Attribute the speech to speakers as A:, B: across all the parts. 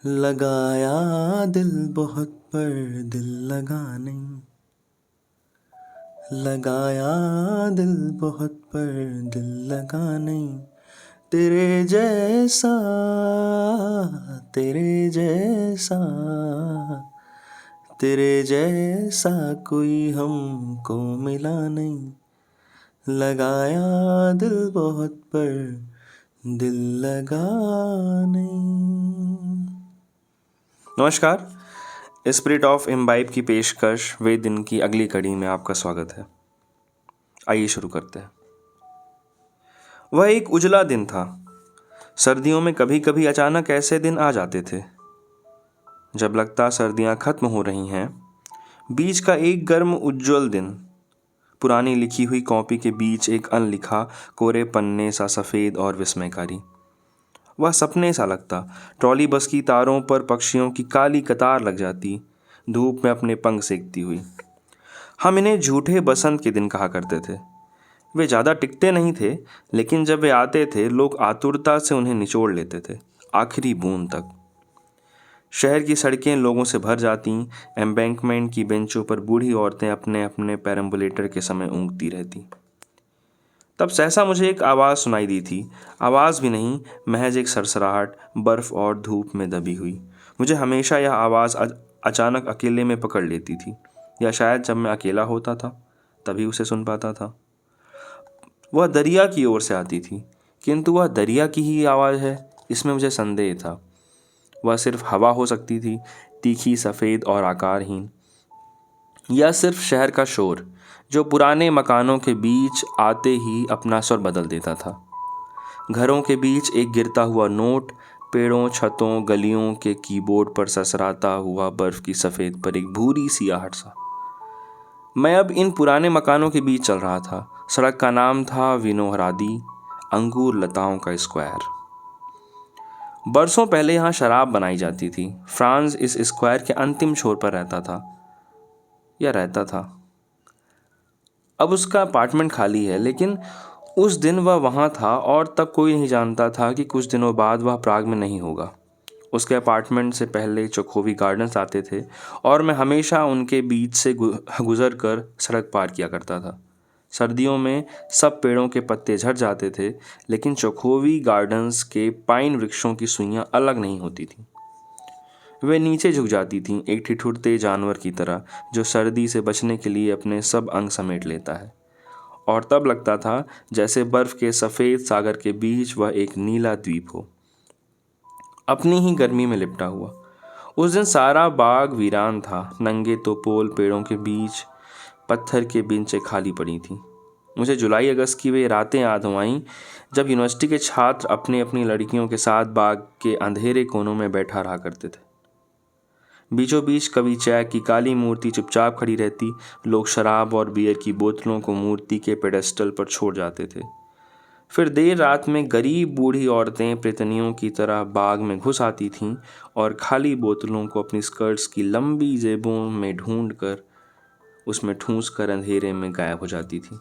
A: लगाया दिल बहुत पर दिल लगा नहीं। लगाया दिल बहुत पर दिल लगा नहीं। तेरे जैसा तेरे जैसा तेरे जैसा कोई हमको मिला नहीं। लगाया दिल बहुत पर दिल लगा नहीं। नमस्कार। स्पिरिट ऑफ इम्बाइब की पेशकश वे दिन की अगली कड़ी में आपका स्वागत है। आइए शुरू करते हैं। वह एक उजला दिन था। सर्दियों में कभी कभी अचानक ऐसे दिन आ जाते थे जब लगता सर्दियां खत्म हो रही हैं। बीच का एक गर्म उज्ज्वल दिन, पुरानी लिखी हुई कॉपी के बीच एक अनलिखा कोरे पन्ने सा सफ़ेद और विस्मयकारी। वह सपने सा लगता। ट्रॉली बस की तारों पर पक्षियों की काली कतार लग जाती, धूप में अपने पंख सेकती हुई। हम इन्हें झूठे बसंत के दिन कहा करते थे। वे ज़्यादा टिकते नहीं थे, लेकिन जब वे आते थे लोग आतुरता से उन्हें निचोड़ लेते थे, आखिरी बूंद तक। शहर की सड़कें लोगों से भर जातीं। एम्बैंकमेंट की बेंचों पर बूढ़ी औरतें अपने अपने पेरम्बुलेटर के समय ऊँगती रहती। तब सहसा मुझे एक आवाज़ सुनाई दी थी। आवाज़ भी नहीं, महज एक सरसराहट, बर्फ़ और धूप में दबी हुई। मुझे हमेशा यह आवाज़ अचानक अकेले में पकड़ लेती थी, या शायद जब मैं अकेला होता था तभी उसे सुन पाता था। वह दरिया की ओर से आती थी, किंतु वह दरिया की ही आवाज़ है, इसमें मुझे संदेह था। वह सिर्फ हवा हो सकती थी, तीखी, सफ़ेद और आकारहीन, या सिर्फ शहर का शोर जो पुराने मकानों के बीच आते ही अपना स्वर बदल देता था। घरों के बीच एक गिरता हुआ नोट, पेड़ों, छतों, गलियों के कीबोर्ड पर ससराता हुआ बर्फ की सफ़ेद पर एक भूरी सी आहट सा। मैं अब इन पुराने मकानों के बीच चल रहा था। सड़क का नाम था विनोहरादी, अंगूर लताओं का स्क्वायर। बरसों पहले यहाँ शराब बनाई जाती थी। फ्रांस इस स्क्वायर के अंतिम छोर पर रहता था, या रहता था। अब उसका अपार्टमेंट खाली है, लेकिन उस दिन वह वहाँ था, और तब कोई नहीं जानता था कि कुछ दिनों बाद वह प्राग में नहीं होगा। उसके अपार्टमेंट से पहले चोखोवी गार्डन्स आते थे, और मैं हमेशा उनके बीच से गुजर कर सड़क पार किया करता था। सर्दियों में सब पेड़ों के पत्ते झड़ जाते थे, लेकिन चोखोवी गार्डन्स के पाइन वृक्षों की सुइयां अलग नहीं होती थीं। वे नीचे झुक जाती थीं, एक ठिठुरते जानवर की तरह जो सर्दी से बचने के लिए अपने सब अंग समेट लेता है। और तब लगता था जैसे बर्फ के सफ़ेद सागर के बीच वह एक नीला द्वीप हो, अपनी ही गर्मी में लिपटा हुआ। उस दिन सारा बाग वीरान था। नंगे तोपोल पेड़ों के बीच पत्थर के बेंचें खाली पड़ी थीं। मुझे जुलाई अगस्त की वे रातें याद आईं जब यूनिवर्सिटी के छात्र अपनी अपनी लड़कियों के साथ बाग के अंधेरे कोनों में बैठा रहा करते थे। बीचों बीच कवि चैक की काली मूर्ति चुपचाप खड़ी रहती। लोग शराब और बियर की बोतलों को मूर्ति के पेडेस्टल पर छोड़ जाते थे। फिर देर रात में गरीब बूढ़ी औरतें प्रेतनियों की तरह बाग में घुस आती थीं और खाली बोतलों को अपनी स्कर्ट्स की लंबी जेबों में ढूंढ कर उसमें ठूंस कर अंधेरे में गायब हो जाती थीं।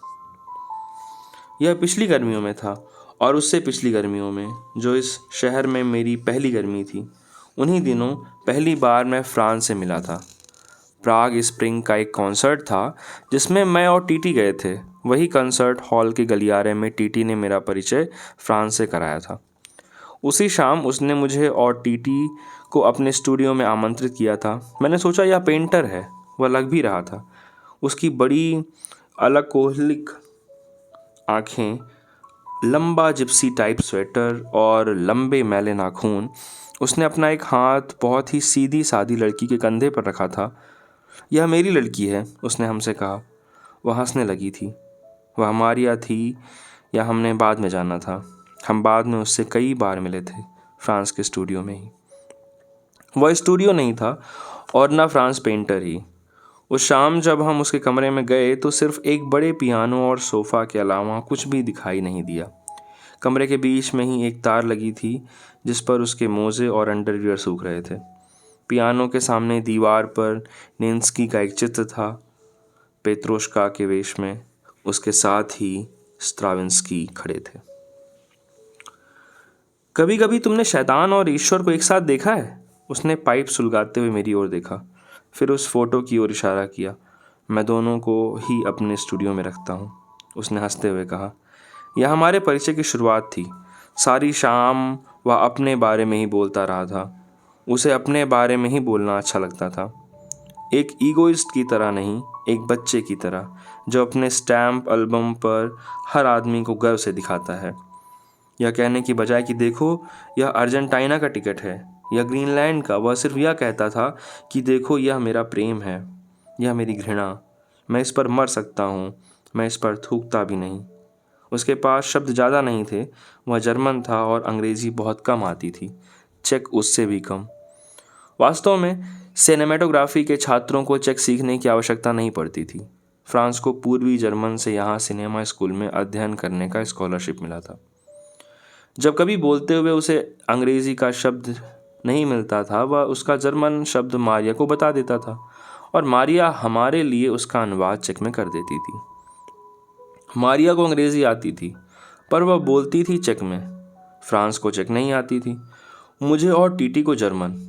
A: यह पिछली गर्मियों में था, और उससे पिछली गर्मियों में, जो इस शहर में मेरी पहली गर्मी थी। उन्हीं दिनों पहली बार मैं फ्रांस से मिला था। प्राग स्प्रिंग का एक कॉन्सर्ट था जिसमें मैं और टीटी गए थे। वही कंसर्ट हॉल के गलियारे में टीटी ने मेरा परिचय फ्रांस से कराया था। उसी शाम उसने मुझे और टीटी को अपने स्टूडियो में आमंत्रित किया था। मैंने सोचा यह पेंटर है, वह लग भी रहा था। उसकी बड़ी अलकोहलिक आँखें, लंबा जिप्सी टाइप स्वेटर और लंबे मैले नाखून। उसने अपना एक हाथ बहुत ही सीधी सादी लड़की के कंधे पर रखा था। यह मेरी लड़की है, उसने हमसे कहा। वह हंसने लगी थी। वह हमारी या थी, या हमने बाद में जाना था। हम बाद में उससे कई बार मिले थे, फ्रांस के स्टूडियो में ही। वह स्टूडियो नहीं था और न फ्रांस पेंटर ही। उस शाम जब हम उसके कमरे में गए तो सिर्फ एक बड़े पियानो और सोफ़ा के अलावा कुछ भी दिखाई नहीं दिया। कमरे के बीच में ही एक तार लगी थी जिस पर उसके मोजे और अंडरवियर सूख रहे थे। पियानो के सामने दीवार पर नेंस्की का एक चित्र था, पेत्रोश्का के वेश में। उसके साथ ही स्ट्राविंस्की खड़े थे। कभी कभी तुमने शैतान और ईश्वर को एक साथ देखा है? उसने पाइप सुलगाते हुए मेरी ओर देखा, फिर उस फोटो की ओर इशारा किया। मैं दोनों को ही अपने स्टूडियो में रखता हूँ, उसने हंसते हुए कहा। यह हमारे परिचय की शुरुआत थी। सारी शाम वह अपने बारे में ही बोलता रहा था। उसे अपने बारे में ही बोलना अच्छा लगता था, एक ईगोइस्ट की तरह नहीं, एक बच्चे की तरह जो अपने स्टैम्प एल्बम पर हर आदमी को गर्व से दिखाता है। यह कहने की बजाय कि देखो यह अर्जेंटीना का टिकट है या ग्रीनलैंड का, वह सिर्फ यह कहता था कि देखो यह मेरा प्रेम है, यह मेरी घृणा, मैं इस पर मर सकता हूँ, मैं इस पर थूकता भी नहीं। उसके पास शब्द ज़्यादा नहीं थे, वह जर्मन था और अंग्रेज़ी बहुत कम आती थी, चेक उससे भी कम। वास्तव में सिनेमेटोग्राफी के छात्रों को चेक सीखने की आवश्यकता नहीं पड़ती थी। फ्रांस को पूर्वी जर्मन से यहाँ सिनेमा स्कूल में अध्ययन करने का स्कॉलरशिप मिला था। जब कभी बोलते हुए उसे अंग्रेज़ी का शब्द नहीं मिलता था, वह उसका जर्मन शब्द मारिया को बता देता था और मारिया हमारे लिए उसका अनुवाद चेक में कर देती थी। मारिया को अंग्रेज़ी आती थी पर वह बोलती थी चेक में। फ्रांस को चेक नहीं आती थी, मुझे और टीटी को जर्मन।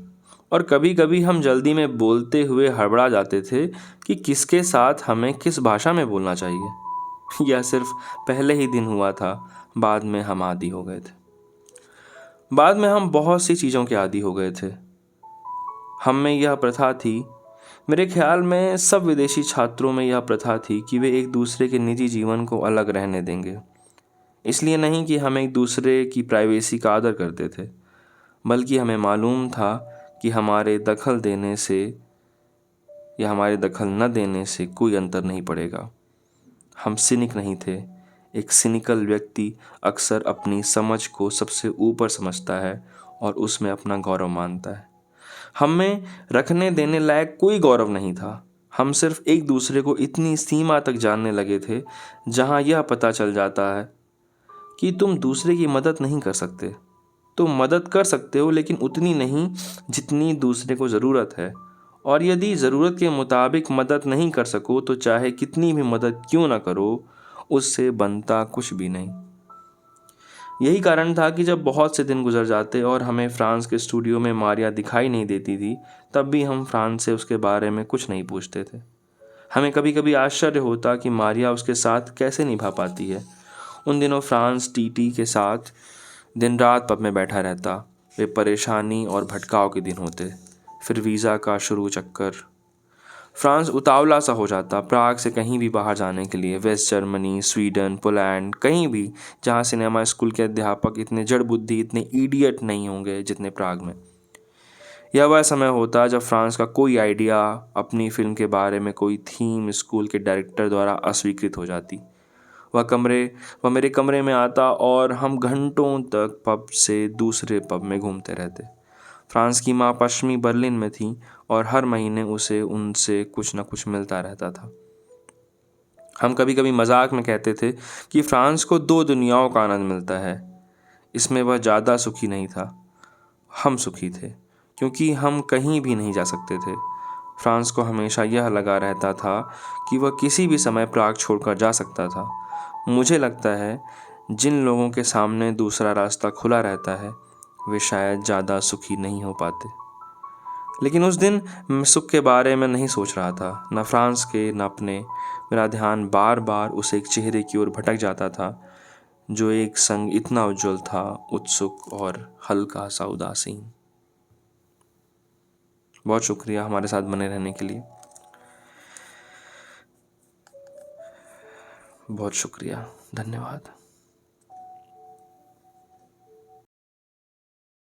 A: और कभी कभी हम जल्दी में बोलते हुए हड़बड़ा जाते थे कि किसके साथ हमें किस भाषा में बोलना चाहिए। यह सिर्फ पहले ही दिन हुआ था, बाद में हम आदी हो गए थे। बाद में हम बहुत सी चीज़ों के आदी हो गए थे। हम में यह प्रथा थी, मेरे ख्याल में सब विदेशी छात्रों में यह प्रथा थी कि वे एक दूसरे के निजी जीवन को अलग रहने देंगे। इसलिए नहीं कि हम एक दूसरे की प्राइवेसी का आदर करते थे, बल्कि हमें मालूम था कि हमारे दखल देने से या हमारे दखल न देने से कोई अंतर नहीं पड़ेगा। हम सिनिक नहीं थे। एक सिनिकल व्यक्ति अक्सर अपनी समझ को सबसे ऊपर समझता है और उसमें अपना गौरव मानता है। हम में रखने देने लायक कोई गौरव नहीं था। हम सिर्फ एक दूसरे को इतनी सीमा तक जानने लगे थे जहां यह पता चल जाता है कि तुम दूसरे की मदद नहीं कर सकते। तुम मदद कर सकते हो लेकिन उतनी नहीं जितनी दूसरे को ज़रूरत है, और यदि ज़रूरत के मुताबिक मदद नहीं कर सको तो चाहे कितनी भी मदद क्यों ना करो, उससे बनता कुछ भी नहीं। यही कारण था कि जब बहुत से दिन गुजर जाते और हमें फ्रांस के स्टूडियो में मारिया दिखाई नहीं देती थी, तब भी हम फ्रांस से उसके बारे में कुछ नहीं पूछते थे। हमें कभी कभी आश्चर्य होता कि मारिया उसके साथ कैसे निभा पाती है। उन दिनों फ्रांस टीटी के साथ दिन रात पब में बैठा रहता। वे परेशानी और भटकाव के दिन होते। फिर वीज़ा का शुरू चक्कर। फ्रांस उतावला सा हो जाता प्राग से कहीं भी बाहर जाने के लिए, वेस्ट जर्मनी, स्वीडन, पोलैंड, कहीं भी जहाँ सिनेमा स्कूल के अध्यापक इतने जड़ बुद्धि, इतने इडियट नहीं होंगे जितने प्राग में। यह वह समय होता जब फ्रांस का कोई आइडिया, अपनी फिल्म के बारे में कोई थीम स्कूल के डायरेक्टर द्वारा अस्वीकृत हो जाती। वह मेरे कमरे में आता और हम घंटों तक पब से दूसरे पब में घूमते रहते। फ्रांस की माँ पश्चिमी बर्लिन में थी और हर महीने उसे उनसे कुछ न कुछ मिलता रहता था। हम कभी कभी मजाक में कहते थे कि फ्रांस को दो दुनियाओं का आनंद मिलता है। इसमें वह ज़्यादा सुखी नहीं था, हम सुखी थे, क्योंकि हम कहीं भी नहीं जा सकते थे। फ्रांस को हमेशा यह लगा रहता था कि वह किसी भी समय प्राग छोड़कर जा सकता था। मुझे लगता है जिन लोगों के सामने दूसरा रास्ता खुला रहता है वे शायद ज़्यादा सुखी नहीं हो पाते। लेकिन उस दिन मैं सुख के बारे में नहीं सोच रहा था, न फ्रांस के न अपने। मेरा ध्यान बार बार उस एक चेहरे की ओर भटक जाता था जो एक संग इतना उज्जवल था, उत्सुक और हल्का सा उदासीन। बहुत शुक्रिया हमारे साथ बने रहने के लिए। बहुत शुक्रिया, धन्यवाद।